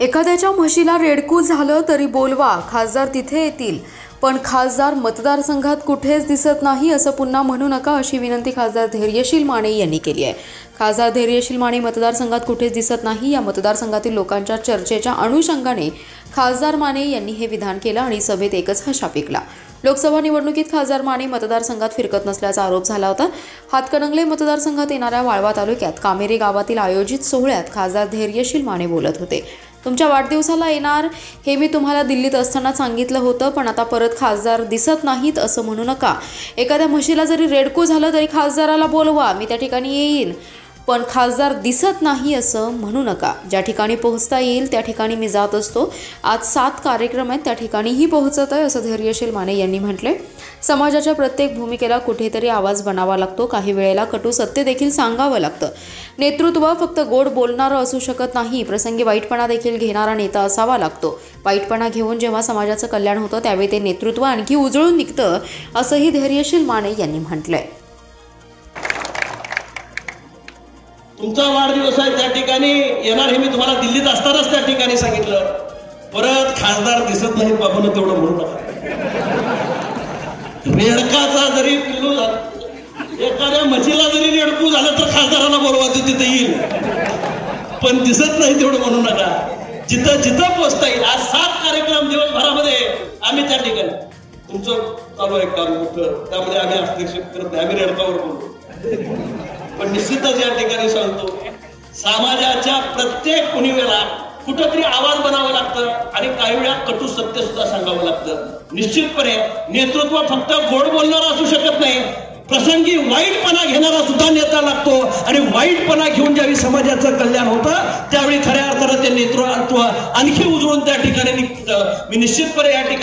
एखाद्याच्या म्हशीला रेडकू झालं तरी बोलवा, खासदार तिथे येतील, पण खासदार मतदारसंघात कुठेच दिसत नाही असं पुन्हा म्हणू नका, अशी विनंती खासदार धैर्यशील माने यांनी केली आहे। खासदार धैर्यशील माने मतदारसंघात कुठेच दिसत नाही या मतदारसंघातील लोकांच्या चर्चेच्या अनुषंगाने खासदार माने यांनी हे विधान केलं आणि सभेत एकच हशा पिकला। लोकसभा निवडणुकीत खासदार माने मतदारसंघात फिरकत नसल्याचा आरोप झाला होता। हातकणंगले मतदारसंघात येणाऱ्या वाळवा तालुक्यात कामेरे गावातील आयोजित सोहळ्यात खासदार धैर्यशील माने बोलत होते। तुमच्या वाढदिवसाला येणार हे मी तुम्हाला दिल्लीत असताना सांगितलं होतं, पण आता परत खासदार दिसत नाहीत असं म्हणू नका। एखाद्या म्हशीला जरी रेडकू झालं तरी खासदाराला बोलवा, मी त्या ठिकाणी येईन, पण खासदार दिसत नाही असं म्हणू नका। ज्या ठिकाणी पोहोचता येईल त्या ठिकाणी मी जात असतो। आज 7 कार्यक्रम आहेत, त्या ठिकाणीही पोहोचत आहे असं धैर्यशील माने यांनी म्हटले। समाजाच्या प्रत्येक भूमिकेला कुठेतरी आवाज बनावा लागतो, काही वेळेला कटू सत्य देखील सांगावं लागतं। नेतृत्व फक्त गोड बोलणारं असू शकत नाही, प्रसंगी वाईटपणा देखील घेणारा नेता असावा लागतो। वाईटपणा घेऊन जेव्हा समाजाचं कल्याण होतं त्यावेळी ते नेतृत्व आणखी उजळून निघतं असंही धैर्यशील माने यांनी म्हटलंय। तुमचा वाढदिवस आहे त्या ठिकाणी येणार हे मी तुम्हाला दिल्लीत असतानाच त्या ठिकाणी सांगितलं, परत खासदार दिसत नाहीत बाबून तेवढं म्हणू नका। रेडकाचा जरी पिल्लू एखाद्या म्हशीला जरी रेडकू झालं तर खासदाराला बोलवा, तिथे येईल, पण दिसत नाही तेवढं म्हणू नका। जिथं जिथं पोहोचता येईल। आज 7 कार्यक्रम दिवसभरामध्ये आम्ही त्या ठिकाणी तुमचं चालू आहे काम मोठं, त्यामध्ये आम्ही हस्तक्षेप करत नाही, आम्ही रेडकावर बोलतो। पण निश्चितच या ठिकाणी सांगतो, समाजाच्या प्रत्येक उणिवेला कुठंतरी आवाज बनावं लागतं आणि काही वेळा कटू सत्य सुद्धा सांगावं लागतं। निश्चितपणे नेतृत्व फक्त गोड बोलणारा असू शकत नाही, प्रसंगी वाईटपणा घेणारा सुद्धा नेता लागतो आणि वाईटपणा घेऊन ज्यावेळी समाजाचं कल्याण होतं त्यावेळी खऱ्या अर्थानं ते नेतृत्व आणखी उजळून त्या ठिकाणी निघतं। मी निश्चितपणे या ठिकाणी